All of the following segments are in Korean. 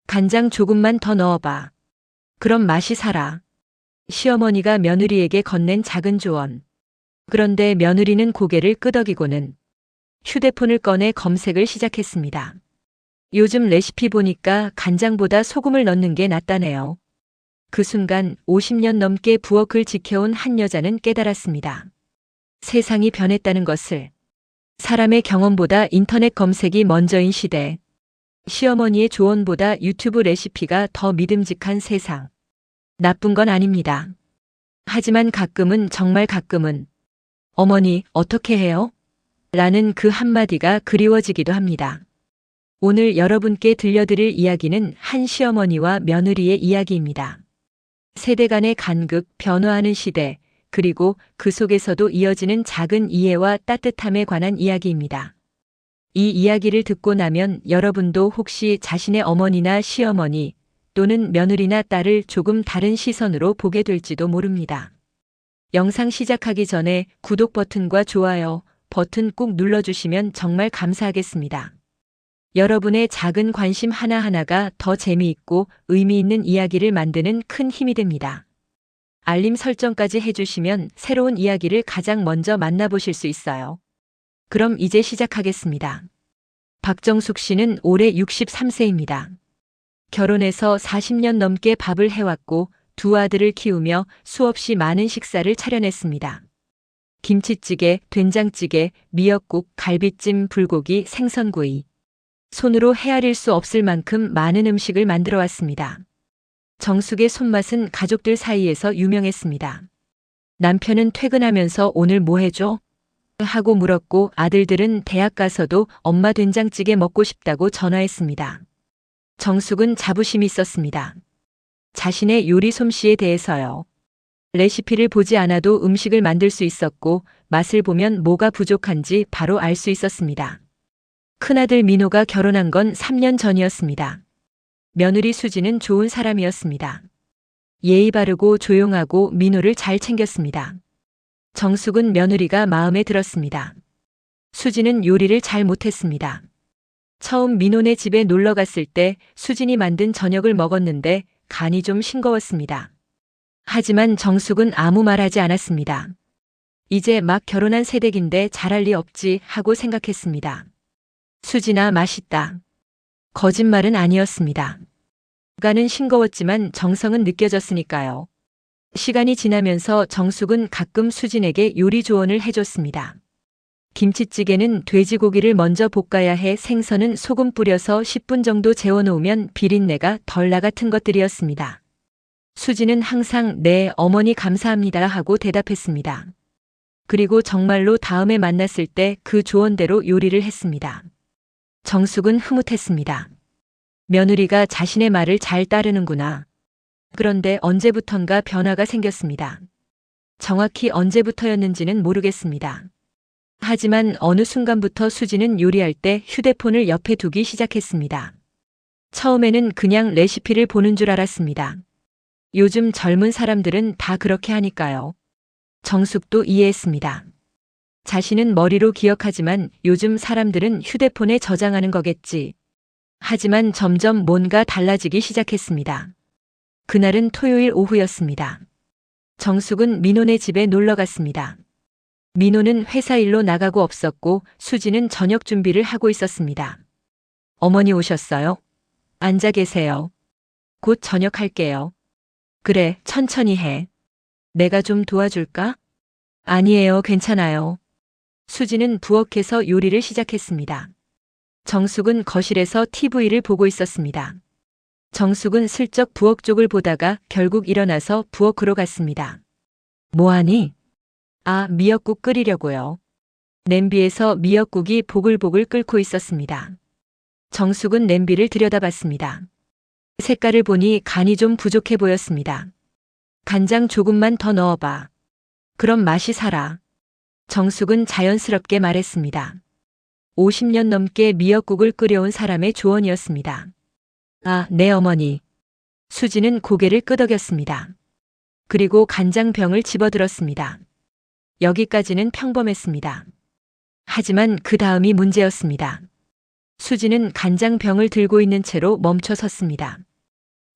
간장 조금만 더 넣어봐. 그럼 맛이 살아. 시어머니가 며느리에게 건넨 작은 조언. 그런데 며느리는 고개를 끄덕이고는 휴대폰을 꺼내 검색을 시작했습니다. 요즘 레시피 보니까 간장보다 소금을 넣는 게 낫다네요. 그 순간 50년 넘게 부엌을 지켜온 한 여자는 깨달았습니다. 세상이 변했다는 것을. 사람의 경험보다 인터넷 검색이 먼저인 시대. 시어머니의 조언보다 유튜브 레시피가 더 믿음직한 세상. 나쁜 건 아닙니다. 하지만 가끔은, 정말 가끔은 어머니, 어떻게 해요? 라는 그 한마디가 그리워지기도 합니다. 오늘 여러분께 들려드릴 이야기는 한 시어머니와 며느리의 이야기입니다. 세대 간의 간극, 변화하는 시대, 그리고 그 속에서도 이어지는 작은 이해와 따뜻함에 관한 이야기입니다. 이 이야기를 듣고 나면 여러분도 혹시 자신의 어머니나 시어머니 또는 며느리나 딸을 조금 다른 시선으로 보게 될지도 모릅니다. 영상 시작하기 전에 구독 버튼과 좋아요 버튼 꾹 눌러주시면 정말 감사하겠습니다. 여러분의 작은 관심 하나하나가 더 재미있고 의미 있는 이야기를 만드는 큰 힘이 됩니다. 알림 설정까지 해주시면 새로운 이야기를 가장 먼저 만나보실 수 있어요. 그럼 이제 시작하겠습니다. 박정숙 씨는 올해 63세입니다. 결혼해서 40년 넘게 밥을 해왔고 두 아들을 키우며 수없이 많은 식사를 차려냈습니다. 김치찌개, 된장찌개, 미역국, 갈비찜, 불고기, 생선구이. 손으로 헤아릴 수 없을 만큼 많은 음식을 만들어 왔습니다. 정숙의 손맛은 가족들 사이에서 유명했습니다. 남편은 퇴근하면서 오늘 뭐 해줘? 하고 물었고 아들들은 대학 가서도 엄마 된장찌개 먹고 싶다고 전화했습니다. 정숙은 자부심이 있었습니다. 자신의 요리 솜씨에 대해서요. 레시피를 보지 않아도 음식을 만들 수 있었고 맛을 보면 뭐가 부족한지 바로 알 수 있었습니다. 큰아들 민호가 결혼한 건 3년 전이었습니다. 며느리 수지는 좋은 사람이었습니다. 예의 바르고 조용하고 민호를 잘 챙겼습니다. 정숙은 며느리가 마음에 들었습니다. 수지는 요리를 잘 못했습니다. 처음 민호네 집에 놀러 갔을 때 수진이 만든 저녁을 먹었는데 간이 좀 싱거웠습니다. 하지만 정숙은 아무 말하지 않았습니다. 이제 막 결혼한 새댁인데 잘할 리 없지 하고 생각했습니다. 수진아, 맛있다. 거짓말은 아니었습니다. 간은 싱거웠지만 정성은 느껴졌으니까요. 시간이 지나면서 정숙은 가끔 수진에게 요리 조언을 해줬습니다. 김치찌개는 돼지고기를 먼저 볶아야 해 생선은 소금 뿌려서 10분 정도 재워놓으면 비린내가 덜 나 같은 것들이었습니다. 수지는 항상 네, 어머니 감사합니다 하고 대답했습니다. 그리고 정말로 다음에 만났을 때 그 조언대로 요리를 했습니다. 정숙은 흐뭇했습니다. 며느리가 자신의 말을 잘 따르는구나. 그런데 언제부턴가 변화가 생겼습니다. 정확히 언제부터였는지는 모르겠습니다. 하지만 어느 순간부터 수지는 요리할 때 휴대폰을 옆에 두기 시작했습니다. 처음에는 그냥 레시피를 보는 줄 알았습니다. 요즘 젊은 사람들은 다 그렇게 하니까요. 정숙도 이해했습니다. 자신은 머리로 기억하지만 요즘 사람들은 휴대폰에 저장하는 거겠지. 하지만 점점 뭔가 달라지기 시작했습니다. 그날은 토요일 오후였습니다. 정숙은 민호네 집에 놀러 갔습니다. 민호는 회사 일로 나가고 없었고 수지는 저녁 준비를 하고 있었습니다. 어머니 오셨어요? 앉아 계세요. 곧 저녁할게요. 그래, 천천히 해. 내가 좀 도와줄까? 아니에요, 괜찮아요. 수지는 부엌에서 요리를 시작했습니다. 정숙은 거실에서 TV를 보고 있었습니다. 정숙은 슬쩍 부엌 쪽을 보다가 결국 일어나서 부엌으로 갔습니다. 뭐하니? 아, 미역국 끓이려고요. 냄비에서 미역국이 보글보글 끓고 있었습니다. 정숙은 냄비를 들여다봤습니다. 색깔을 보니 간이 좀 부족해 보였습니다. 간장 조금만 더 넣어봐. 그럼 맛이 살아. 정숙은 자연스럽게 말했습니다. 50년 넘게 미역국을 끓여온 사람의 조언이었습니다. 아, 네 어머니. 수지는 고개를 끄덕였습니다. 그리고 간장병을 집어들었습니다. 여기까지는 평범했습니다. 하지만 그 다음이 문제였습니다. 수지는 간장병을 들고 있는 채로 멈춰 섰습니다.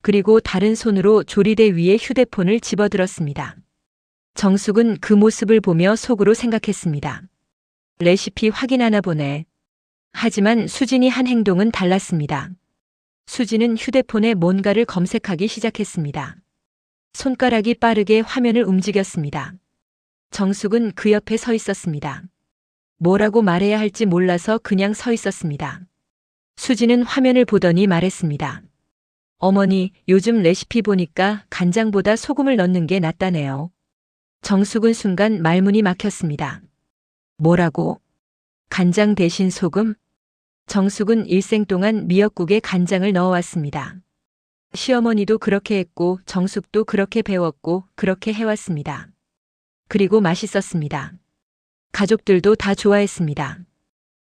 그리고 다른 손으로 조리대 위에 휴대폰을 집어들었습니다. 정숙은 그 모습을 보며 속으로 생각했습니다. 레시피 확인하나 보네. 하지만 수진이 한 행동은 달랐습니다. 수지는 휴대폰에 뭔가를 검색하기 시작했습니다. 손가락이 빠르게 화면을 움직였습니다. 정숙은 그 옆에 서 있었습니다. 뭐라고 말해야 할지 몰라서 그냥 서 있었습니다. 수지는 화면을 보더니 말했습니다. 어머니, 요즘 레시피 보니까 간장보다 소금을 넣는 게 낫다네요. 정숙은 순간 말문이 막혔습니다. 뭐라고? 간장 대신 소금? 정숙은 일생 동안 미역국에 간장을 넣어왔습니다. 시어머니도 그렇게 했고 정숙도 그렇게 배웠고 그렇게 해왔습니다. 그리고 맛있었습니다. 가족들도 다 좋아했습니다.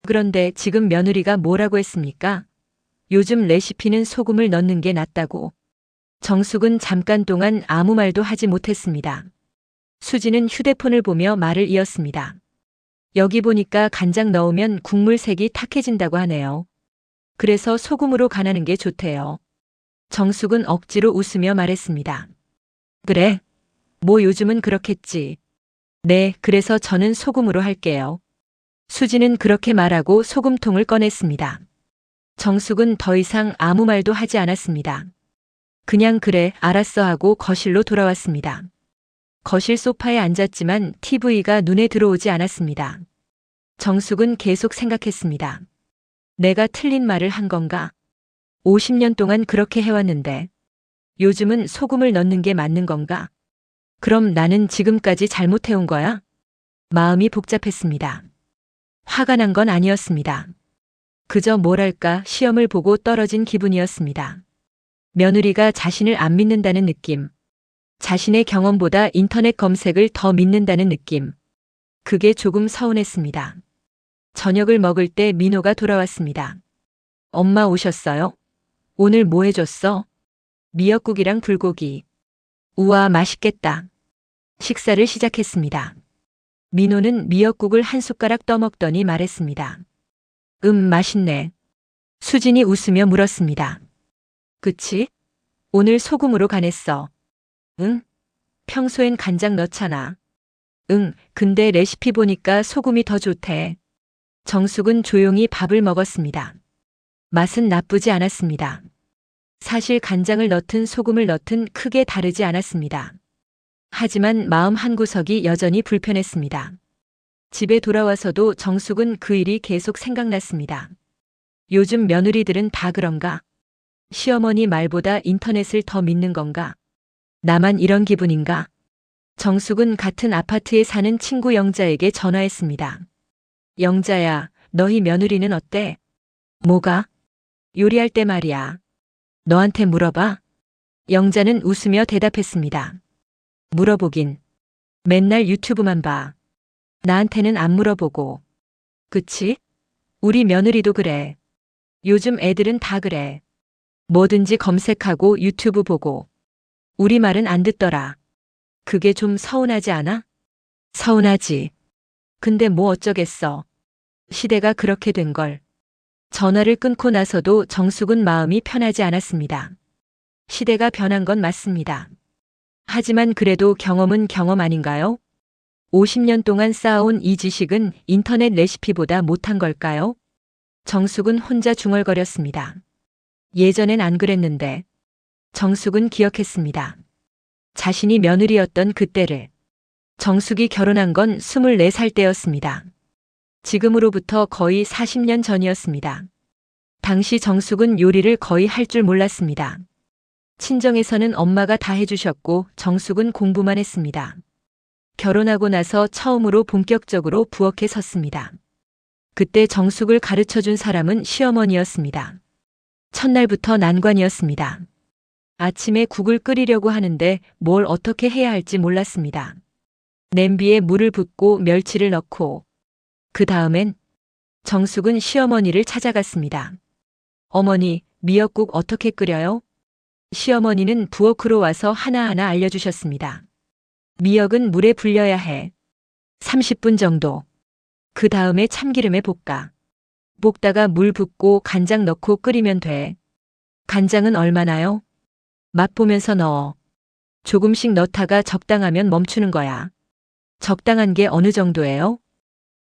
그런데 지금 며느리가 뭐라고 했습니까? 요즘 레시피는 소금을 넣는 게 낫다고. 정숙은 잠깐 동안 아무 말도 하지 못했습니다. 수지는 휴대폰을 보며 말을 이었습니다. 여기 보니까 간장 넣으면 국물 색이 탁해진다고 하네요. 그래서 소금으로 간하는 게 좋대요. 정숙은 억지로 웃으며 말했습니다. 그래? 뭐 요즘은 그렇겠지. 네, 그래서 저는 소금으로 할게요. 수지는 그렇게 말하고 소금통을 꺼냈습니다. 정숙은 더 이상 아무 말도 하지 않았습니다. 그냥 그래, 알았어 하고 거실로 돌아왔습니다. 거실 소파에 앉았지만 TV가 눈에 들어오지 않았습니다. 정숙은 계속 생각했습니다. 내가 틀린 말을 한 건가? 50년 동안 그렇게 해왔는데 요즘은 소금을 넣는 게 맞는 건가? 그럼 나는 지금까지 잘못해온 거야? 마음이 복잡했습니다. 화가 난 건 아니었습니다. 그저 뭐랄까 시험을 보고 떨어진 기분이었습니다. 며느리가 자신을 안 믿는다는 느낌. 자신의 경험보다 인터넷 검색을 더 믿는다는 느낌. 그게 조금 서운했습니다. 저녁을 먹을 때 민호가 돌아왔습니다. 엄마 오셨어요? 오늘 뭐 해줬어? 미역국이랑 불고기. 우와, 맛있겠다. 식사를 시작했습니다. 민호는 미역국을 한 숟가락 떠먹더니 말했습니다. 맛있네. 수진이 웃으며 물었습니다. 그치? 오늘 소금으로 간했어. 응? 평소엔 간장 넣잖아. 응, 근데 레시피 보니까 소금이 더 좋대. 정숙은 조용히 밥을 먹었습니다. 맛은 나쁘지 않았습니다. 사실 간장을 넣든 소금을 넣든 크게 다르지 않았습니다. 하지만 마음 한구석이 여전히 불편했습니다. 집에 돌아와서도 정숙은 그 일이 계속 생각났습니다. 요즘 며느리들은 다 그런가? 시어머니 말보다 인터넷을 더 믿는 건가? 나만 이런 기분인가? 정숙은 같은 아파트에 사는 친구 영자에게 전화했습니다. 영자야, 너희 며느리는 어때? 뭐가? 요리할 때 말이야. 너한테 물어봐? 영자는 웃으며 대답했습니다. 물어보긴. 맨날 유튜브만 봐. 나한테는 안 물어보고. 그치? 우리 며느리도 그래. 요즘 애들은 다 그래. 뭐든지 검색하고 유튜브 보고. 우리 말은 안 듣더라. 그게 좀 서운하지 않아? 서운하지. 근데 뭐 어쩌겠어. 시대가 그렇게 된 걸. 전화를 끊고 나서도 정숙은 마음이 편하지 않았습니다. 시대가 변한 건 맞습니다. 하지만 그래도 경험은 경험 아닌가요? 50년 동안 쌓아온 이 지식은 인터넷 레시피보다 못한 걸까요? 정숙은 혼자 중얼거렸습니다. 예전엔 안 그랬는데. 정숙은 기억했습니다. 자신이 며느리였던 그때를. 정숙이 결혼한 건 24살 때였습니다. 지금으로부터 거의 40년 전이었습니다. 당시 정숙은 요리를 거의 할 줄 몰랐습니다. 친정에서는 엄마가 다 해주셨고 정숙은 공부만 했습니다. 결혼하고 나서 처음으로 본격적으로 부엌에 섰습니다. 그때 정숙을 가르쳐준 사람은 시어머니였습니다. 첫날부터 난관이었습니다. 아침에 국을 끓이려고 하는데 뭘 어떻게 해야 할지 몰랐습니다. 냄비에 물을 붓고 멸치를 넣고 그 다음엔 정숙은 시어머니를 찾아갔습니다. 어머니, 미역국 어떻게 끓여요? 시어머니는 부엌으로 와서 하나하나 알려주셨습니다. 미역은 물에 불려야 해. 30분 정도. 그 다음에 참기름에 볶아. 볶다가 물 붓고 간장 넣고 끓이면 돼. 간장은 얼마나요? 맛보면서 넣어. 조금씩 넣다가 적당하면 멈추는 거야. 적당한 게 어느 정도예요?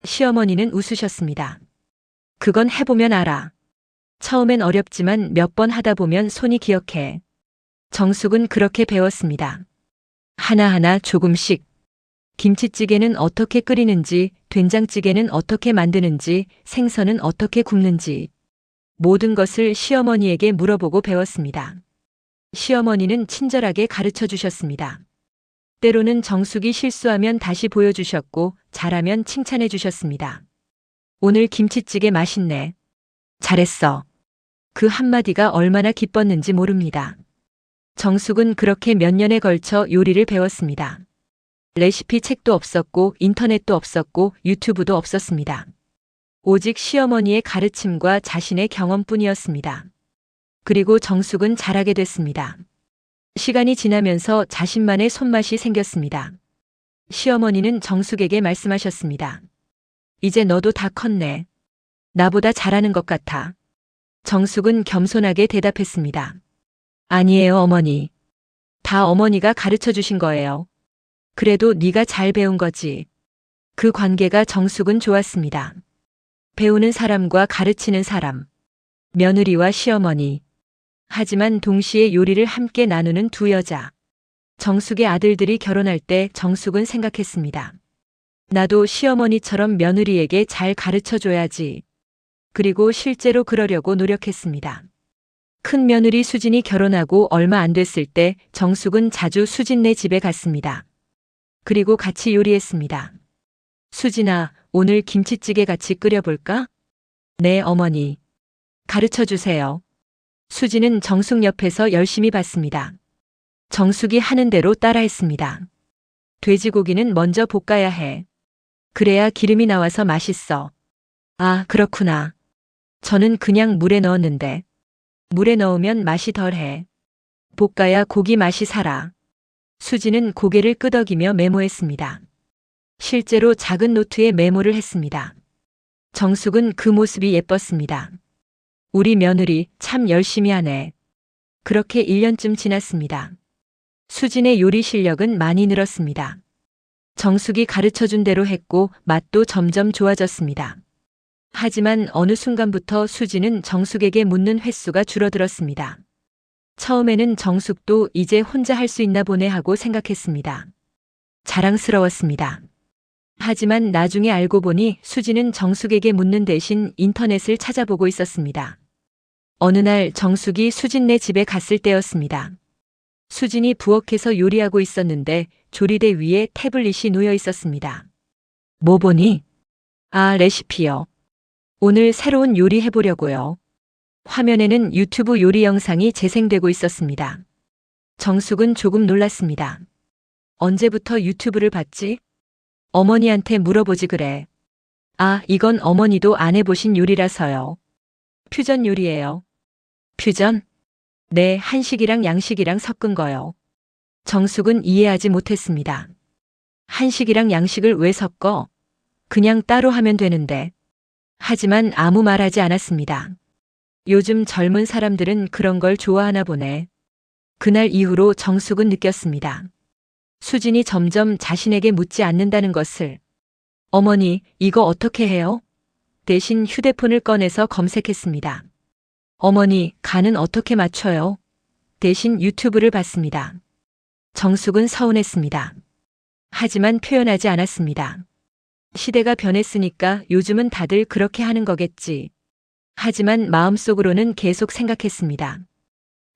시어머니는 웃으셨습니다. 그건 해보면 알아. 처음엔 어렵지만 몇 번 하다 보면 손이 기억해. 정숙은 그렇게 배웠습니다. 하나하나 조금씩. 김치찌개는 어떻게 끓이는지, 된장찌개는 어떻게 만드는지, 생선은 어떻게 굽는지. 모든 것을 시어머니에게 물어보고 배웠습니다. 시어머니는 친절하게 가르쳐 주셨습니다. 때로는 정숙이 실수하면 다시 보여주셨고, 잘하면 칭찬해 주셨습니다. 오늘 김치찌개 맛있네. 잘했어. 그 한마디가 얼마나 기뻤는지 모릅니다. 정숙은 그렇게 몇 년에 걸쳐 요리를 배웠습니다. 레시피 책도 없었고 인터넷도 없었고 유튜브도 없었습니다. 오직 시어머니의 가르침과 자신의 경험뿐이었습니다. 그리고 정숙은 잘하게 됐습니다. 시간이 지나면서 자신만의 손맛이 생겼습니다. 시어머니는 정숙에게 말씀하셨습니다. 이제 너도 다 컸네. 나보다 잘하는 것 같아. 정숙은 겸손하게 대답했습니다. 아니에요, 어머니. 다 어머니가 가르쳐 주신 거예요. 그래도 네가 잘 배운 거지. 그 관계가 정숙은 좋았습니다. 배우는 사람과 가르치는 사람. 며느리와 시어머니. 하지만 동시에 요리를 함께 나누는 두 여자. 정숙의 아들들이 결혼할 때 정숙은 생각했습니다. 나도 시어머니처럼 며느리에게 잘 가르쳐 줘야지. 그리고 실제로 그러려고 노력했습니다. 큰 며느리 수진이 결혼하고 얼마 안 됐을 때 정숙은 자주 수진네 집에 갔습니다. 그리고 같이 요리했습니다. 수진아, 오늘 김치찌개 같이 끓여볼까? 네, 어머니. 가르쳐 주세요. 수진은 정숙 옆에서 열심히 봤습니다. 정숙이 하는 대로 따라했습니다. 돼지고기는 먼저 볶아야 해. 그래야 기름이 나와서 맛있어. 아, 그렇구나. 저는 그냥 물에 넣었는데. 물에 넣으면 맛이 덜해. 볶아야 고기 맛이 살아. 수지는 고개를 끄덕이며 메모했습니다. 실제로 작은 노트에 메모를 했습니다. 정숙은 그 모습이 예뻤습니다. 우리 며느리 참 열심히 하네. 그렇게 1년쯤 지났습니다. 수진의 요리 실력은 많이 늘었습니다. 정숙이 가르쳐준 대로 했고 맛도 점점 좋아졌습니다. 하지만 어느 순간부터 수진은 정숙에게 묻는 횟수가 줄어들었습니다. 처음에는 정숙도 이제 혼자 할 수 있나 보네 하고 생각했습니다. 자랑스러웠습니다. 하지만 나중에 알고 보니 수진은 정숙에게 묻는 대신 인터넷을 찾아보고 있었습니다. 어느 날 정숙이 수진네 집에 갔을 때였습니다. 수진이 부엌에서 요리하고 있었는데 조리대 위에 태블릿이 놓여 있었습니다. 뭐 보니? 아, 레시피요. 오늘 새로운 요리 해보려고요. 화면에는 유튜브 요리 영상이 재생되고 있었습니다. 정숙은 조금 놀랐습니다. 언제부터 유튜브를 봤지? 어머니한테 물어보지 그래. 아, 이건 어머니도 안 해보신 요리라서요. 퓨전 요리예요. 퓨전? 네, 한식이랑 양식이랑 섞은 거요. 정숙은 이해하지 못했습니다. 한식이랑 양식을 왜 섞어? 그냥 따로 하면 되는데. 하지만 아무 말하지 않았습니다. 요즘 젊은 사람들은 그런 걸 좋아하나 보네. 그날 이후로 정숙은 느꼈습니다. 수진이 점점 자신에게 묻지 않는다는 것을. 어머니, 이거 어떻게 해요? 대신 휴대폰을 꺼내서 검색했습니다. 어머니, 간은 어떻게 맞춰요? 대신 유튜브를 봤습니다. 정숙은 서운했습니다. 하지만 표현하지 않았습니다. 시대가 변했으니까 요즘은 다들 그렇게 하는 거겠지. 하지만 마음속으로는 계속 생각했습니다.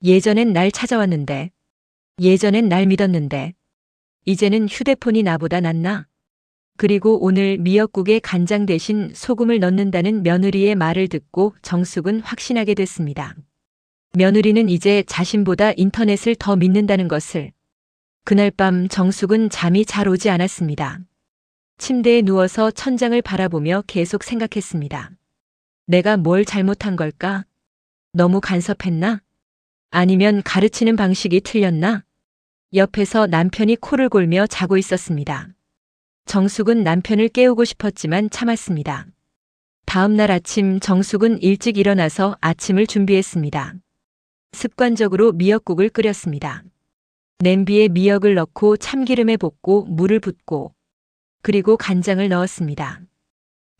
예전엔 날 찾아왔는데. 예전엔 날 믿었는데. 이제는 휴대폰이 나보다 낫나? 그리고 오늘 미역국에 간장 대신 소금을 넣는다는 며느리의 말을 듣고 정숙은 확신하게 됐습니다. 며느리는 이제 자신보다 인터넷을 더 믿는다는 것을. 그날 밤 정숙은 잠이 잘 오지 않았습니다. 침대에 누워서 천장을 바라보며 계속 생각했습니다. 내가 뭘 잘못한 걸까? 너무 간섭했나? 아니면 가르치는 방식이 틀렸나? 옆에서 남편이 코를 골며 자고 있었습니다. 정숙은 남편을 깨우고 싶었지만 참았습니다. 다음 날 아침 정숙은 일찍 일어나서 아침을 준비했습니다. 습관적으로 미역국을 끓였습니다. 냄비에 미역을 넣고 참기름에 볶고 물을 붓고 그리고 간장을 넣었습니다.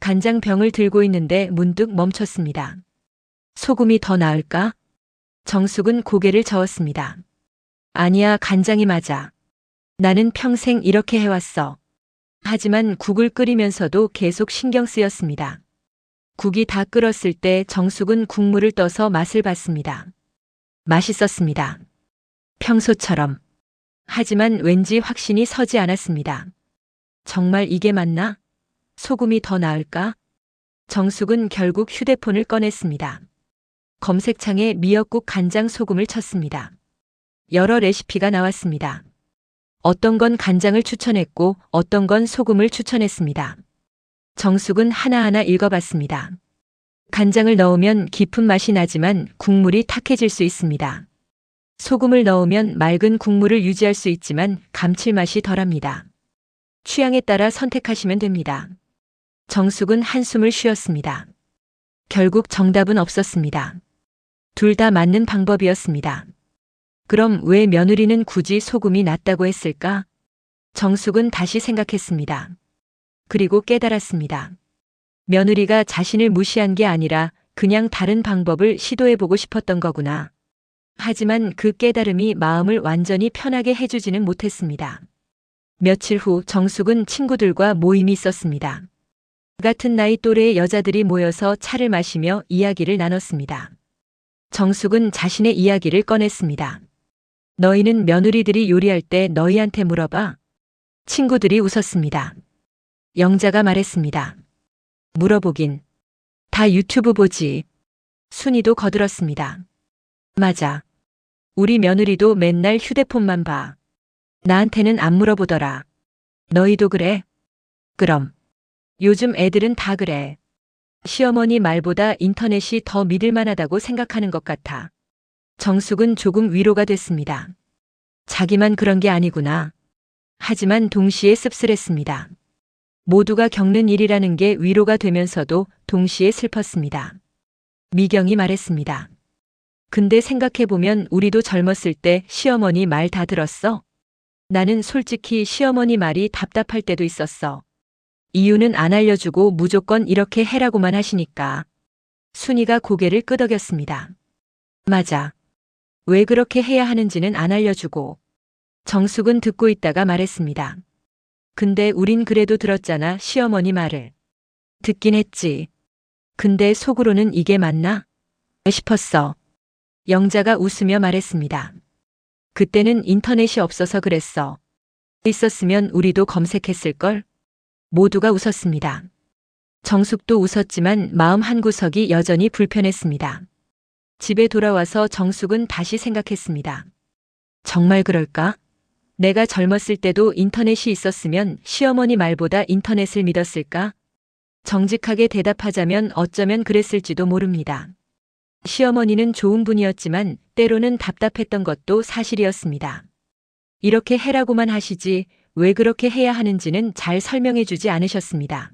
간장병을 들고 있는데 문득 멈췄습니다. 소금이 더 나을까? 정숙은 고개를 저었습니다. 아니야, 간장이 맞아. 나는 평생 이렇게 해왔어. 하지만 국을 끓이면서도 계속 신경 쓰였습니다. 국이 다 끓었을 때 정숙은 국물을 떠서 맛을 봤습니다. 맛있었습니다. 평소처럼. 하지만 왠지 확신이 서지 않았습니다. 정말 이게 맞나? 소금이 더 나을까? 정숙은 결국 휴대폰을 꺼냈습니다. 검색창에 미역국 간장 소금을 쳤습니다. 여러 레시피가 나왔습니다. 어떤 건 간장을 추천했고 어떤 건 소금을 추천했습니다. 정숙은 하나하나 읽어봤습니다. 간장을 넣으면 깊은 맛이 나지만 국물이 탁해질 수 있습니다. 소금을 넣으면 맑은 국물을 유지할 수 있지만 감칠맛이 덜합니다. 취향에 따라 선택하시면 됩니다. 정숙은 한숨을 쉬었습니다. 결국 정답은 없었습니다. 둘 다 맞는 방법이었습니다. 그럼 왜 며느리는 굳이 소금이 낫다고 했을까? 정숙은 다시 생각했습니다. 그리고 깨달았습니다. 며느리가 자신을 무시한 게 아니라 그냥 다른 방법을 시도해보고 싶었던 거구나. 하지만 그 깨달음이 마음을 완전히 편하게 해주지는 못했습니다. 며칠 후 정숙은 친구들과 모임이 있었습니다. 같은 나이 또래의 여자들이 모여서 차를 마시며 이야기를 나눴습니다. 정숙은 자신의 이야기를 꺼냈습니다. 너희는 며느리들이 요리할 때 너희한테 물어봐. 친구들이 웃었습니다. 영자가 말했습니다. 물어보긴. 다 유튜브 보지. 순이도 거들었습니다. 맞아. 우리 며느리도 맨날 휴대폰만 봐. 나한테는 안 물어보더라. 너희도 그래? 그럼. 요즘 애들은 다 그래. 시어머니 말보다 인터넷이 더 믿을만하다고 생각하는 것 같아. 정숙은 조금 위로가 됐습니다. 자기만 그런 게 아니구나. 하지만 동시에 씁쓸했습니다. 모두가 겪는 일이라는 게 위로가 되면서도 동시에 슬펐습니다. 미경이 말했습니다. 근데 생각해보면 우리도 젊었을 때 시어머니 말 다 들었어? 나는 솔직히 시어머니 말이 답답할 때도 있었어. 이유는 안 알려주고 무조건 이렇게 해라고만 하시니까. 순이가 고개를 끄덕였습니다. 맞아. 왜 그렇게 해야 하는지는 안 알려주고. 정숙은 듣고 있다가 말했습니다. 근데 우린 그래도 들었잖아, 시어머니 말을. 듣긴 했지. 근데 속으로는 이게 맞나? 싶었어. 영자가 웃으며 말했습니다. 그때는 인터넷이 없어서 그랬어. 있었으면 우리도 검색했을걸? 모두가 웃었습니다. 정숙도 웃었지만 마음 한구석이 여전히 불편했습니다. 집에 돌아와서 정숙은 다시 생각했습니다. 정말 그럴까? 내가 젊었을 때도 인터넷이 있었으면 시어머니 말보다 인터넷을 믿었을까? 정직하게 대답하자면 어쩌면 그랬을지도 모릅니다. 시어머니는 좋은 분이었지만 때로는 답답했던 것도 사실이었습니다. 이렇게 해라고만 하시지 왜 그렇게 해야 하는지는 잘 설명해 주지 않으셨습니다.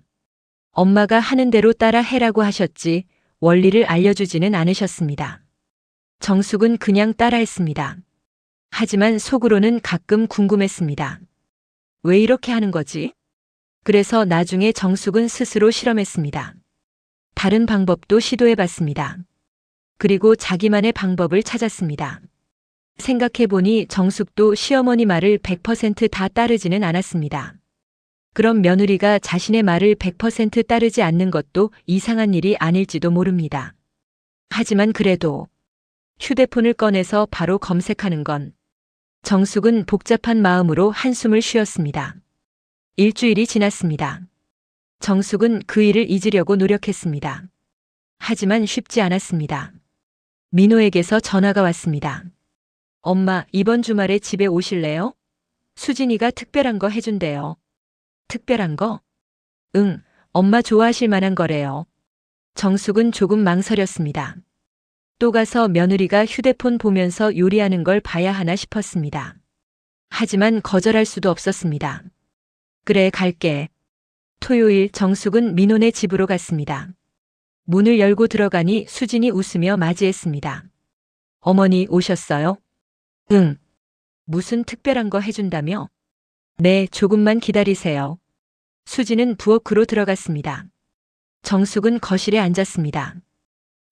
엄마가 하는 대로 따라 해라고 하셨지 원리를 알려주지는 않으셨습니다. 정숙은 그냥 따라했습니다. 하지만 속으로는 가끔 궁금했습니다. 왜 이렇게 하는 거지? 그래서 나중에 정숙은 스스로 실험했습니다. 다른 방법도 시도해봤습니다. 그리고 자기만의 방법을 찾았습니다. 생각해보니 정숙도 시어머니 말을 100%다 따르지는 않았습니다. 그럼 며느리가 자신의 말을 100% 따르지 않는 것도 이상한 일이 아닐지도 모릅니다. 하지만 그래도 휴대폰을 꺼내서 바로 검색하는 건 정숙은 복잡한 마음으로 한숨을 쉬었습니다. 일주일이 지났습니다. 정숙은 그 일을 잊으려고 노력했습니다. 하지만 쉽지 않았습니다. 민호에게서 전화가 왔습니다. 엄마, 이번 주말에 집에 오실래요? 수진이가 특별한 거 해준대요. 특별한 거? 응, 엄마 좋아하실 만한 거래요. 정숙은 조금 망설였습니다. 또 가서 며느리가 휴대폰 보면서 요리하는 걸 봐야 하나 싶었습니다. 하지만 거절할 수도 없었습니다. 그래, 갈게. 토요일 정숙은 민호네 집으로 갔습니다. 문을 열고 들어가니 수진이 웃으며 맞이했습니다. 어머니 오셨어요? 응. 무슨 특별한 거 해준다며? 네, 조금만 기다리세요. 수진은 부엌으로 들어갔습니다. 정숙은 거실에 앉았습니다.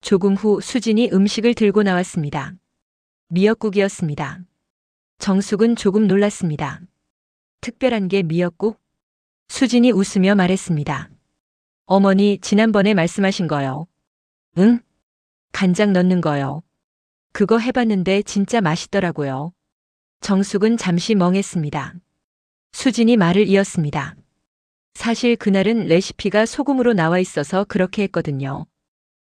조금 후 수진이 음식을 들고 나왔습니다. 미역국이었습니다. 정숙은 조금 놀랐습니다. 특별한 게 미역국? 수진이 웃으며 말했습니다. 어머니 지난번에 말씀하신 거요. 응? 간장 넣는 거요. 그거 해봤는데 진짜 맛있더라고요. 정숙은 잠시 멍했습니다. 수진이 말을 이었습니다. 사실 그날은 레시피가 소금으로 나와 있어서 그렇게 했거든요.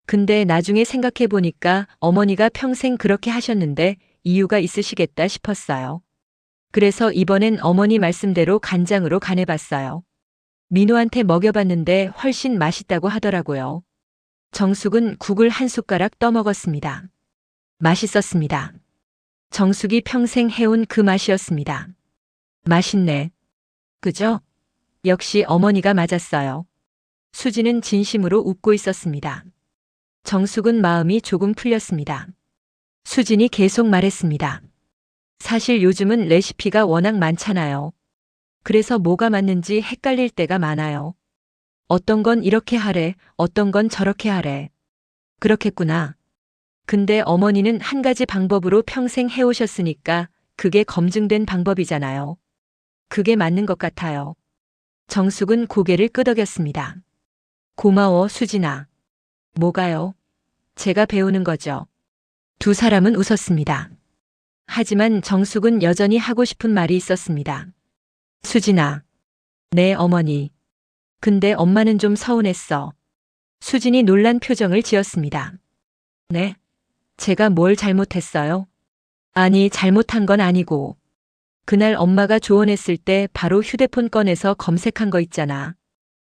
근데 나중에 생각해 보니까 어머니가 평생 그렇게 하셨는데 이유가 있으시겠다 싶었어요. 그래서 이번엔 어머니 말씀대로 간장으로 간해봤어요. 민호한테 먹여봤는데 훨씬 맛있다고 하더라고요. 정숙은 국을 한 숟가락 떠먹었습니다. 맛있었습니다. 정숙이 평생 해온 그 맛이었습니다. 맛있네. 그죠? 역시 어머니가 맞았어요. 수지는 진심으로 웃고 있었습니다. 정숙은 마음이 조금 풀렸습니다. 수진이 계속 말했습니다. 사실 요즘은 레시피가 워낙 많잖아요. 그래서 뭐가 맞는지 헷갈릴 때가 많아요. 어떤 건 이렇게 하래, 어떤 건 저렇게 하래. 그렇겠구나. 근데 어머니는 한 가지 방법으로 평생 해오셨으니까 그게 검증된 방법이잖아요. 그게 맞는 것 같아요. 정숙은 고개를 끄덕였습니다. 고마워, 수진아. 뭐가요? 제가 배우는 거죠. 두 사람은 웃었습니다. 하지만 정숙은 여전히 하고 싶은 말이 있었습니다. 수진아. 네, 어머니. 근데 엄마는 좀 서운했어. 수진이 놀란 표정을 지었습니다. 네? 제가 뭘 잘못했어요? 아니, 잘못한 건 아니고. 그날 엄마가 조언했을 때 바로 휴대폰 꺼내서 검색한 거 있잖아.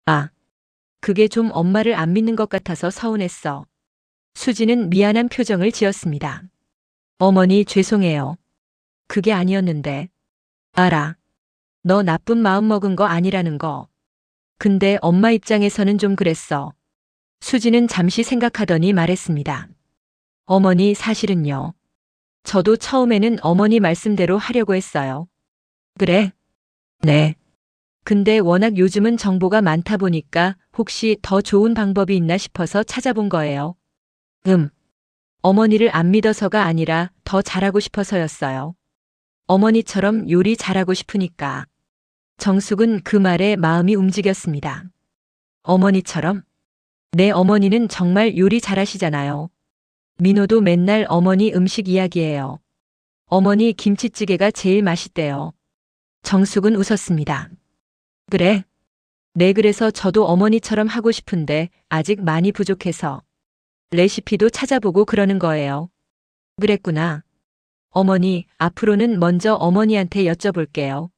아, 그게 좀 엄마를 안 믿는 것 같아서 서운했어. 수지는 미안한 표정을 지었습니다. 어머니 죄송해요. 그게 아니었는데. 알아. 너 나쁜 마음 먹은 거 아니라는 거. 근데 엄마 입장에서는 좀 그랬어. 수지는 잠시 생각하더니 말했습니다. 어머니 사실은요. 저도 처음에는 어머니 말씀대로 하려고 했어요. 그래? 네. 근데 워낙 요즘은 정보가 많다 보니까 혹시 더 좋은 방법이 있나 싶어서 찾아본 거예요. 어머니를 안 믿어서가 아니라 더 잘하고 싶어서였어요. 어머니처럼 요리 잘하고 싶으니까. 정숙은 그 말에 마음이 움직였습니다. 어머니처럼? 내 어머니는 정말 요리 잘하시잖아요. 민호도 맨날 어머니 음식 이야기해요. 어머니 김치찌개가 제일 맛있대요. 정숙은 웃었습니다. 그래? 네, 그래서 저도 어머니처럼 하고 싶은데 아직 많이 부족해서 레시피도 찾아보고 그러는 거예요. 그랬구나. 어머니, 앞으로는 먼저 어머니한테 여쭤볼게요.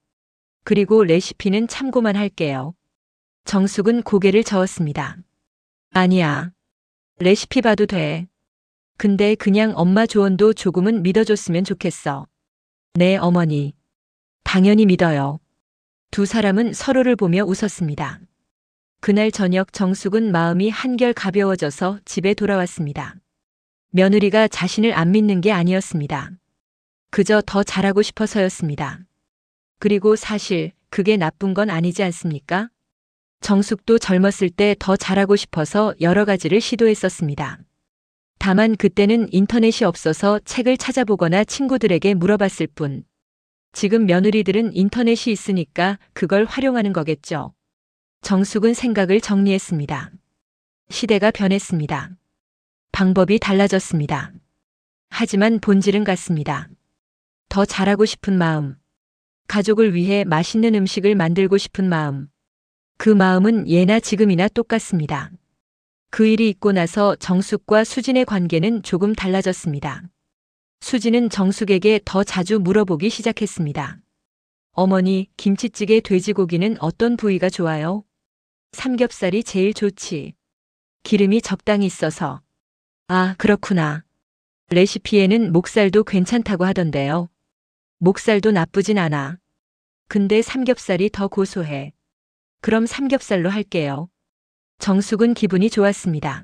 그리고 레시피는 참고만 할게요. 정숙은 고개를 저었습니다. 아니야. 레시피 봐도 돼. 근데 그냥 엄마 조언도 조금은 믿어줬으면 좋겠어. 네, 어머니. 당연히 믿어요. 두 사람은 서로를 보며 웃었습니다. 그날 저녁 정숙은 마음이 한결 가벼워져서 집에 돌아왔습니다. 며느리가 자신을 안 믿는 게 아니었습니다. 그저 더 잘하고 싶어서였습니다. 그리고 사실 그게 나쁜 건 아니지 않습니까? 정숙도 젊었을 때 더 잘하고 싶어서 여러 가지를 시도했었습니다. 다만 그때는 인터넷이 없어서 책을 찾아보거나 친구들에게 물어봤을 뿐. 지금 며느리들은 인터넷이 있으니까 그걸 활용하는 거겠죠. 정숙은 생각을 정리했습니다. 시대가 변했습니다. 방법이 달라졌습니다. 하지만 본질은 같습니다. 더 잘하고 싶은 마음. 가족을 위해 맛있는 음식을 만들고 싶은 마음. 그 마음은 예나 지금이나 똑같습니다. 그 일이 있고 나서 정숙과 수진의 관계는 조금 달라졌습니다. 수진은 정숙에게 더 자주 물어보기 시작했습니다. 어머니, 김치찌개 돼지고기는 어떤 부위가 좋아요? 삼겹살이 제일 좋지. 기름이 적당히 있어서. 아, 그렇구나. 레시피에는 목살도 괜찮다고 하던데요. 목살도 나쁘진 않아. 근데 삼겹살이 더 고소해. 그럼 삼겹살로 할게요. 정숙은 기분이 좋았습니다.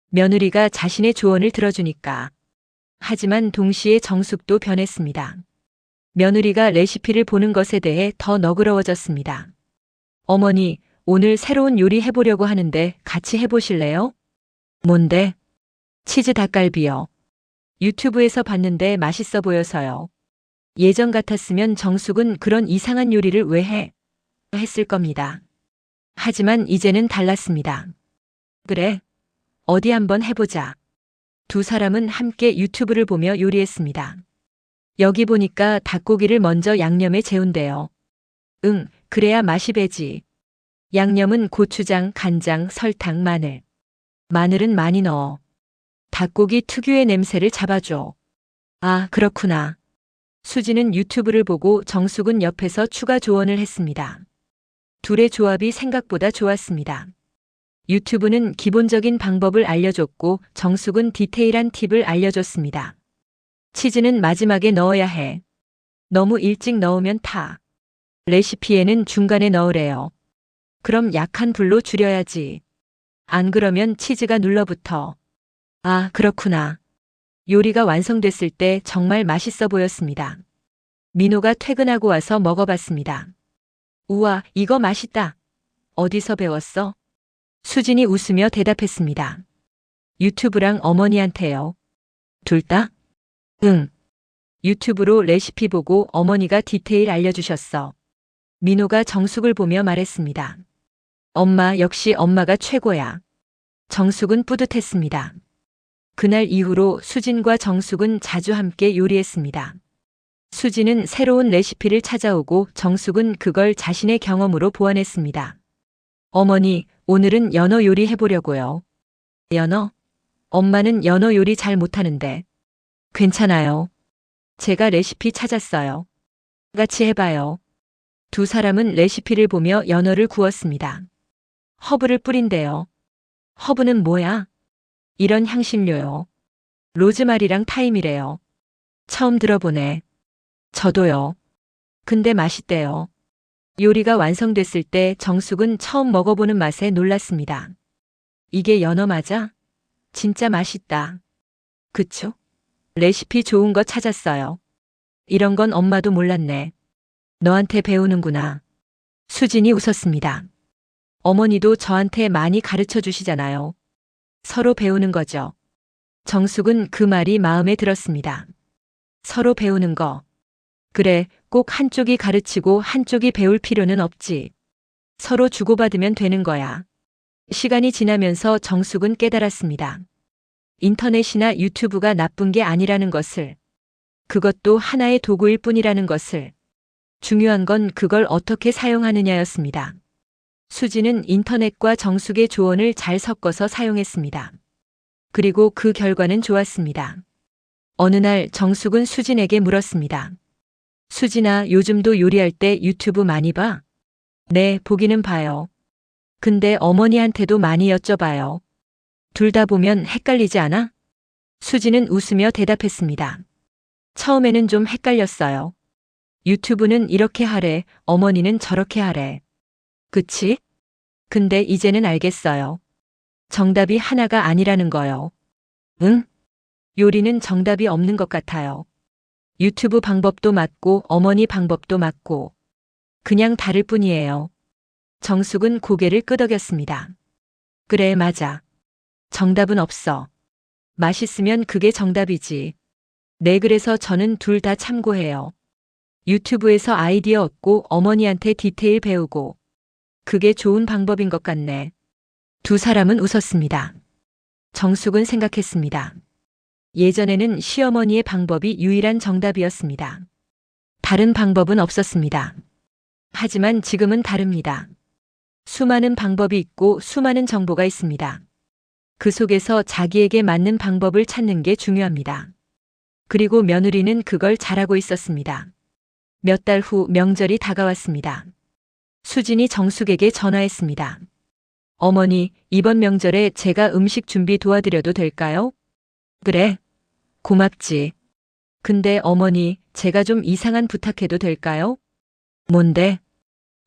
며느리가 자신의 조언을 들어주니까. 하지만 동시에 정숙도 변했습니다. 며느리가 레시피를 보는 것에 대해 더 너그러워졌습니다. 어머니, 오늘 새로운 요리 해보려고 하는데 같이 해보실래요? 뭔데? 치즈 닭갈비요. 유튜브에서 봤는데 맛있어 보여서요. 예전 같았으면 정숙은 그런 이상한 요리를 왜 해? 했을 겁니다. 하지만 이제는 달랐습니다. 그래, 어디 한번 해보자. 두 사람은 함께 유튜브를 보며 요리했습니다. 여기 보니까 닭고기를 먼저 양념에 재운대요. 응, 그래야 맛이 배지. 양념은 고추장, 간장, 설탕, 마늘. 마늘은 많이 넣어. 닭고기 특유의 냄새를 잡아줘. 아, 그렇구나. 수지는 유튜브를 보고 정숙은 옆에서 추가 조언을 했습니다. 둘의 조합이 생각보다 좋았습니다. 유튜브는 기본적인 방법을 알려줬고 정숙은 디테일한 팁을 알려줬습니다. 치즈는 마지막에 넣어야 해. 너무 일찍 넣으면 타. 레시피에는 중간에 넣으래요. 그럼 약한 불로 줄여야지. 안 그러면 치즈가 눌러붙어. 아, 그렇구나. 요리가 완성됐을 때 정말 맛있어 보였습니다. 민호가 퇴근하고 와서 먹어봤습니다. 우와, 이거 맛있다. 어디서 배웠어? 수진이 웃으며 대답했습니다. 유튜브랑 어머니한테요. 둘 다? 응. 유튜브로 레시피 보고 어머니가 디테일 알려주셨어. 민호가 정숙을 보며 말했습니다. 엄마, 역시 엄마가 최고야. 정숙은 뿌듯했습니다. 그날 이후로 수진과 정숙은 자주 함께 요리했습니다. 수진은 새로운 레시피를 찾아오고 정숙은 그걸 자신의 경험으로 보완했습니다. 어머니, 오늘은 연어 요리 해보려고요. 연어? 엄마는 연어 요리 잘 못하는데. 괜찮아요. 제가 레시피 찾았어요. 같이 해봐요. 두 사람은 레시피를 보며 연어를 구웠습니다. 허브를 뿌린대요. 허브는 뭐야? 이런 향신료요. 로즈마리랑 타임이래요. 처음 들어보네. 저도요. 근데 맛있대요. 요리가 완성됐을 때 정숙은 처음 먹어보는 맛에 놀랐습니다. 이게 연어 맞아? 진짜 맛있다. 그쵸? 레시피 좋은 거 찾았어요. 이런 건 엄마도 몰랐네. 너한테 배우는구나. 수진이 웃었습니다. 어머니도 저한테 많이 가르쳐 주시잖아요. 서로 배우는 거죠. 정숙은 그 말이 마음에 들었습니다. 서로 배우는 거. 그래, 꼭 한쪽이 가르치고 한쪽이 배울 필요는 없지. 서로 주고받으면 되는 거야. 시간이 지나면서 정숙은 깨달았습니다. 인터넷이나 유튜브가 나쁜 게 아니라는 것을. 그것도 하나의 도구일 뿐이라는 것을. 중요한 건 그걸 어떻게 사용하느냐였습니다. 수지는 인터넷과 정숙의 조언을 잘 섞어서 사용했습니다. 그리고 그 결과는 좋았습니다. 어느 날 정숙은 수진에게 물었습니다. 수진아, 요즘도 요리할 때 유튜브 많이 봐? 네, 보기는 봐요. 근데 어머니한테도 많이 여쭤봐요. 둘 다 보면 헷갈리지 않아? 수지는 웃으며 대답했습니다. 처음에는 좀 헷갈렸어요. 유튜브는 이렇게 하래, 어머니는 저렇게 하래. 그치? 근데 이제는 알겠어요. 정답이 하나가 아니라는 거요. 응? 요리는 정답이 없는 것 같아요. 유튜브 방법도 맞고 어머니 방법도 맞고 그냥 다를 뿐이에요. 정숙은 고개를 끄덕였습니다. 그래, 맞아. 정답은 없어. 맛있으면 그게 정답이지. 네, 그래서 저는 둘 다 참고해요. 유튜브에서 아이디어 얻고 어머니한테 디테일 배우고. 그게 좋은 방법인 것 같네. 두 사람은 웃었습니다. 정숙은 생각했습니다. 예전에는 시어머니의 방법이 유일한 정답이었습니다. 다른 방법은 없었습니다. 하지만 지금은 다릅니다. 수많은 방법이 있고 수많은 정보가 있습니다. 그 속에서 자기에게 맞는 방법을 찾는 게 중요합니다. 그리고 며느리는 그걸 잘하고 있었습니다. 몇 달 후 명절이 다가왔습니다. 수진이 정숙에게 전화했습니다. 어머니, 이번 명절에 제가 음식 준비 도와드려도 될까요? 그래. 고맙지. 근데 어머니, 제가 좀 이상한 부탁해도 될까요? 뭔데?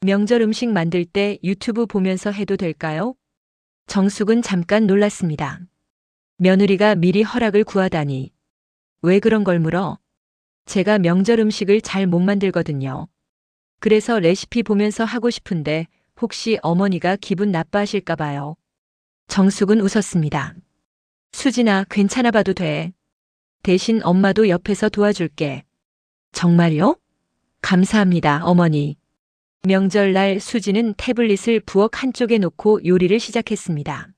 명절 음식 만들 때 유튜브 보면서 해도 될까요? 정숙은 잠깐 놀랐습니다. 며느리가 미리 허락을 구하다니. 왜 그런 걸 물어? 제가 명절 음식을 잘 못 만들거든요. 그래서 레시피 보면서 하고 싶은데 혹시 어머니가 기분 나빠하실까 봐요. 정숙은 웃었습니다. 수진아, 괜찮아 봐도 돼. 대신 엄마도 옆에서 도와줄게. 정말요? 감사합니다, 어머니. 명절날 수진은 태블릿을 부엌 한쪽에 놓고 요리를 시작했습니다.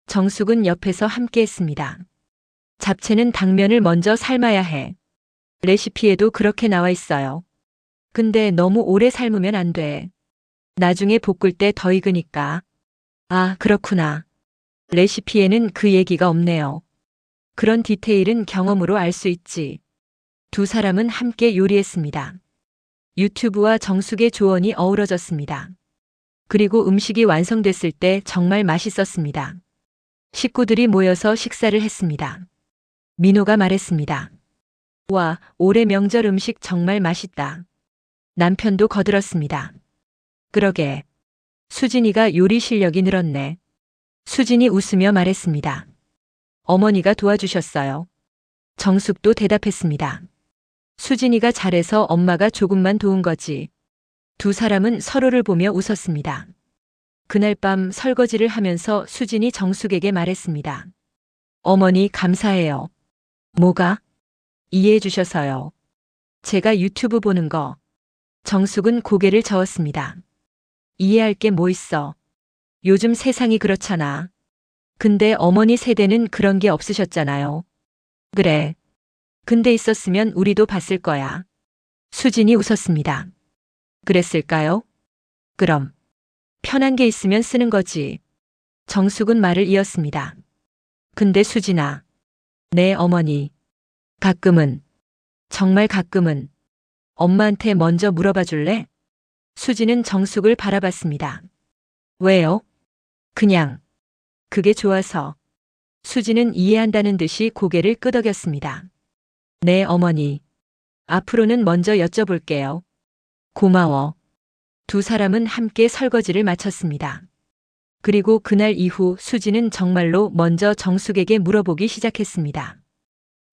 정숙은 옆에서 함께 했습니다. 잡채는 당면을 먼저 삶아야 해. 레시피에도 그렇게 나와 있어요. 근데 너무 오래 삶으면 안 돼. 나중에 볶을 때 더 익으니까. 아, 그렇구나. 레시피에는 그 얘기가 없네요. 그런 디테일은 경험으로 알 수 있지. 두 사람은 함께 요리했습니다. 유튜브와 정숙의 조언이 어우러졌습니다. 그리고 음식이 완성됐을 때 정말 맛있었습니다. 식구들이 모여서 식사를 했습니다. 민호가 말했습니다. 와, 올해 명절 음식 정말 맛있다. 남편도 거들었습니다. 그러게. 수진이가 요리 실력이 늘었네. 수진이 웃으며 말했습니다. 어머니가 도와주셨어요. 정숙도 대답했습니다. 수진이가 잘해서 엄마가 조금만 도운 거지. 두 사람은 서로를 보며 웃었습니다. 그날 밤 설거지를 하면서 수진이 정숙에게 말했습니다. 어머니 감사해요. 뭐가? 이해해 주셔서요. 제가 유튜브 보는 거. 정숙은 고개를 저었습니다. 이해할 게 뭐 있어. 요즘 세상이 그렇잖아. 근데 어머니 세대는 그런 게 없으셨잖아요. 그래. 근데 있었으면 우리도 봤을 거야. 수진이 웃었습니다. 그랬을까요? 그럼. 편한 게 있으면 쓰는 거지. 정숙은 말을 이었습니다. 근데 수진아. 네, 어머니. 가끔은. 정말 가끔은. 엄마한테 먼저 물어봐 줄래? 수진은 정숙을 바라봤습니다. 왜요? 그냥. 그게 좋아서. 수진은 이해한다는 듯이 고개를 끄덕였습니다. 네, 어머니. 앞으로는 먼저 여쭤볼게요. 고마워. 두 사람은 함께 설거지를 마쳤습니다. 그리고 그날 이후 수진은 정말로 먼저 정숙에게 물어보기 시작했습니다.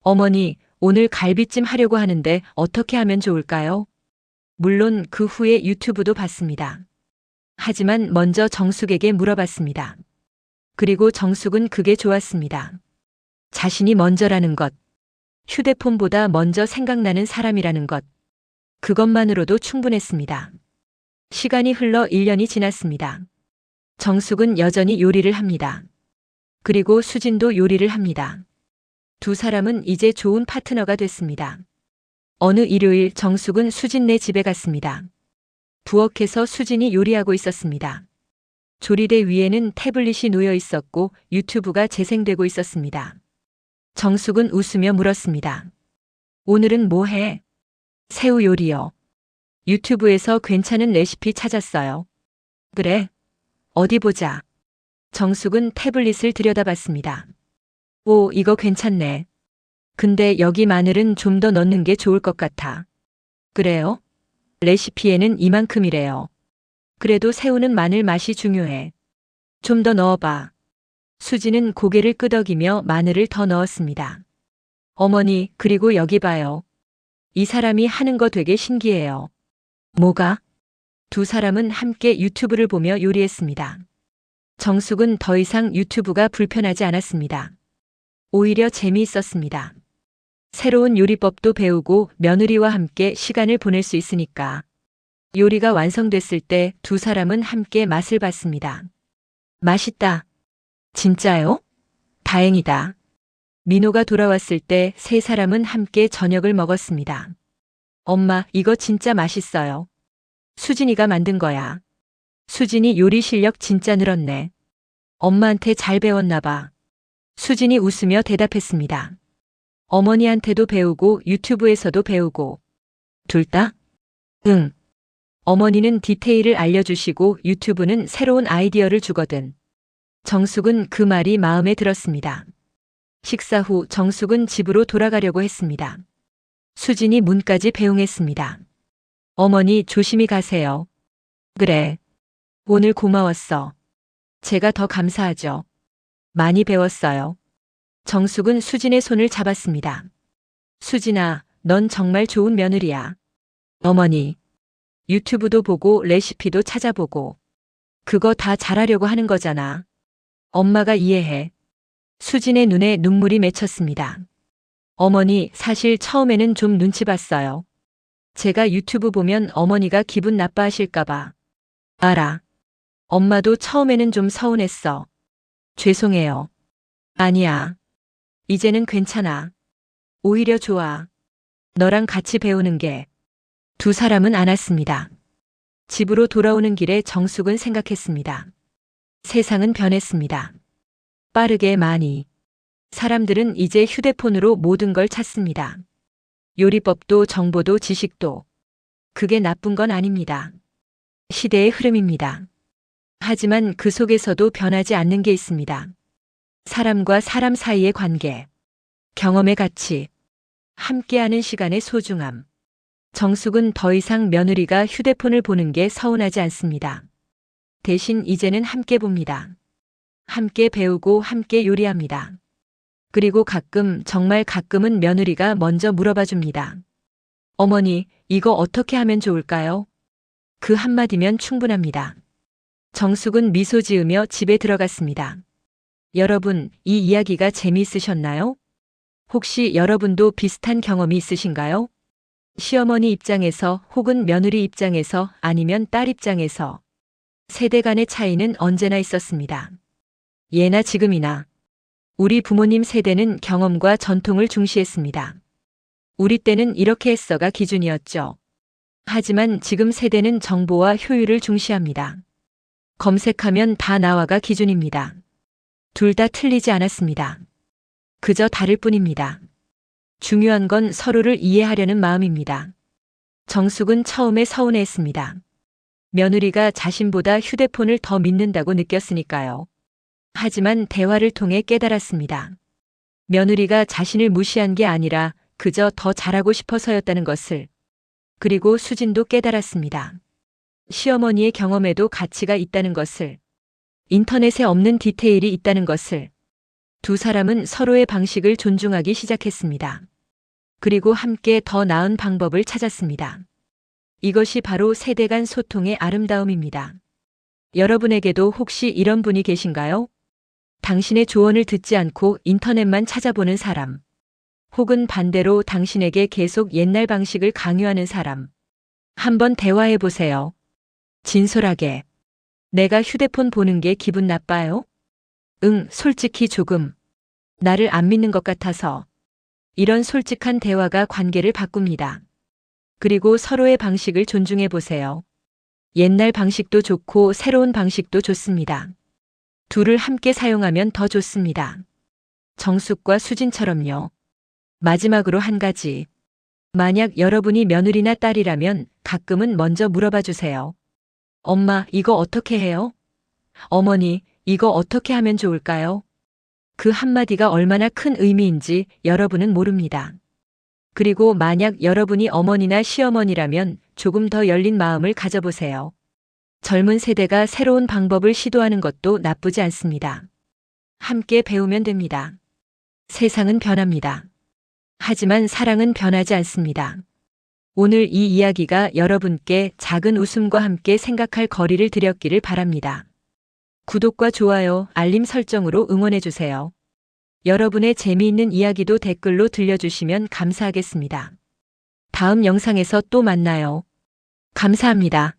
어머니, 오늘 갈비찜 하려고 하는데 어떻게 하면 좋을까요? 물론 그 후에 유튜브도 봤습니다. 하지만 먼저 정숙에게 물어봤습니다. 그리고 정숙은 그게 좋았습니다. 자신이 먼저라는 것. 휴대폰보다 먼저 생각나는 사람이라는 것. 그것만으로도 충분했습니다. 시간이 흘러 1년이 지났습니다. 정숙은 여전히 요리를 합니다. 그리고 수진도 요리를 합니다. 두 사람은 이제 좋은 파트너가 됐습니다. 어느 일요일 정숙은 수진네 집에 갔습니다. 부엌에서 수진이 요리하고 있었습니다. 조리대 위에는 태블릿이 놓여 있었고 유튜브가 재생되고 있었습니다. 정숙은 웃으며 물었습니다. 오늘은 뭐 해? 새우 요리요. 유튜브에서 괜찮은 레시피 찾았어요. 그래? 어디 보자. 정숙은 태블릿을 들여다봤습니다. 오, 이거 괜찮네. 근데 여기 마늘은 좀 더 넣는 게 좋을 것 같아. 그래요? 레시피에는 이만큼이래요. 그래도 새우는 마늘 맛이 중요해. 좀 더 넣어봐. 수지는 고개를 끄덕이며 마늘을 더 넣었습니다. 어머니, 그리고 여기 봐요. 이 사람이 하는 거 되게 신기해요. 뭐가? 두 사람은 함께 유튜브를 보며 요리했습니다. 정숙은 더 이상 유튜브가 불편하지 않았습니다. 오히려 재미있었습니다. 새로운 요리법도 배우고 며느리와 함께 시간을 보낼 수 있으니까. 요리가 완성됐을 때 두 사람은 함께 맛을 봤습니다. 맛있다. 진짜요? 다행이다. 민호가 돌아왔을 때 세 사람은 함께 저녁을 먹었습니다. 엄마, 이거 진짜 맛있어요. 수진이가 만든 거야. 수진이 요리 실력 진짜 늘었네. 엄마한테 잘 배웠나 봐. 수진이 웃으며 대답했습니다. 어머니한테도 배우고 유튜브에서도 배우고. 둘 다? 응. 어머니는 디테일을 알려주시고 유튜브는 새로운 아이디어를 주거든. 정숙은 그 말이 마음에 들었습니다. 식사 후 정숙은 집으로 돌아가려고 했습니다. 수진이 문까지 배웅했습니다. 어머니 조심히 가세요. 그래. 오늘 고마웠어. 제가 더 감사하죠. 많이 배웠어요. 정숙은 수진의 손을 잡았습니다. 수진아, 넌 정말 좋은 며느리야. 어머니, 유튜브도 보고 레시피도 찾아보고 그거 다 잘하려고 하는 거잖아. 엄마가 이해해. 수진의 눈에 눈물이 맺혔습니다. 어머니, 사실 처음에는 좀 눈치 봤어요. 제가 유튜브 보면 어머니가 기분 나빠하실까봐. 알아. 엄마도 처음에는 좀 서운했어. 죄송해요. 아니야. 이제는 괜찮아. 오히려 좋아. 너랑 같이 배우는 게. 두 사람은 안았습니다. 집으로 돌아오는 길에 정숙은 생각했습니다. 세상은 변했습니다. 빠르게 많이. 사람들은 이제 휴대폰으로 모든 걸 찾습니다. 요리법도 정보도 지식도. 그게 나쁜 건 아닙니다. 시대의 흐름입니다. 하지만 그 속에서도 변하지 않는 게 있습니다. 사람과 사람 사이의 관계, 경험의 가치, 함께하는 시간의 소중함. 정숙은 더 이상 며느리가 휴대폰을 보는 게 서운하지 않습니다. 대신 이제는 함께 봅니다. 함께 배우고 함께 요리합니다. 그리고 가끔, 정말 가끔은 며느리가 먼저 물어봐 줍니다. 어머니, 이거 어떻게 하면 좋을까요? 그 한마디면 충분합니다. 정숙은 미소 지으며 집에 들어갔습니다. 여러분, 이 이야기가 재미있으셨나요? 혹시 여러분도 비슷한 경험이 있으신가요? 시어머니 입장에서 혹은 며느리 입장에서 아니면 딸 입장에서 세대 간의 차이는 언제나 있었습니다. 예나 지금이나. 우리 부모님 세대는 경험과 전통을 중시했습니다. 우리 때는 이렇게 했어가 기준이었죠. 하지만 지금 세대는 정보와 효율을 중시합니다. 검색하면 다 나와가 기준입니다. 둘 다 틀리지 않았습니다. 그저 다를 뿐입니다. 중요한 건 서로를 이해하려는 마음입니다. 정숙은 처음에 서운해했습니다. 며느리가 자신보다 휴대폰을 더 믿는다고 느꼈으니까요. 하지만 대화를 통해 깨달았습니다. 며느리가 자신을 무시한 게 아니라 그저 더 잘하고 싶어서였다는 것을. 그리고 수진도 깨달았습니다. 시어머니의 경험에도 가치가 있다는 것을. 인터넷에 없는 디테일이 있다는 것을. 두 사람은 서로의 방식을 존중하기 시작했습니다. 그리고 함께 더 나은 방법을 찾았습니다. 이것이 바로 세대 간 소통의 아름다움입니다. 여러분에게도 혹시 이런 분이 계신가요? 당신의 조언을 듣지 않고 인터넷만 찾아보는 사람. 혹은 반대로 당신에게 계속 옛날 방식을 강요하는 사람. 한번 대화해 보세요. 진솔하게. 내가 휴대폰 보는 게 기분 나빠요? 응, 솔직히 조금. 나를 안 믿는 것 같아서. 이런 솔직한 대화가 관계를 바꿉니다. 그리고 서로의 방식을 존중해 보세요. 옛날 방식도 좋고 새로운 방식도 좋습니다. 둘을 함께 사용하면 더 좋습니다. 정숙과 수진처럼요. 마지막으로 한 가지. 만약 여러분이 며느리나 딸이라면 가끔은 먼저 물어봐 주세요. 엄마, 이거 어떻게 해요? 어머니, 이거 어떻게 하면 좋을까요? 그 한마디가 얼마나 큰 의미인지 여러분은 모릅니다. 그리고 만약 여러분이 어머니나 시어머니라면 조금 더 열린 마음을 가져보세요. 젊은 세대가 새로운 방법을 시도하는 것도 나쁘지 않습니다. 함께 배우면 됩니다. 세상은 변합니다. 하지만 사랑은 변하지 않습니다. 오늘 이 이야기가 여러분께 작은 웃음과 함께 생각할 거리를 드렸기를 바랍니다. 구독과 좋아요, 알림 설정으로 응원해주세요. 여러분의 재미있는 이야기도 댓글로 들려주시면 감사하겠습니다. 다음 영상에서 또 만나요. 감사합니다.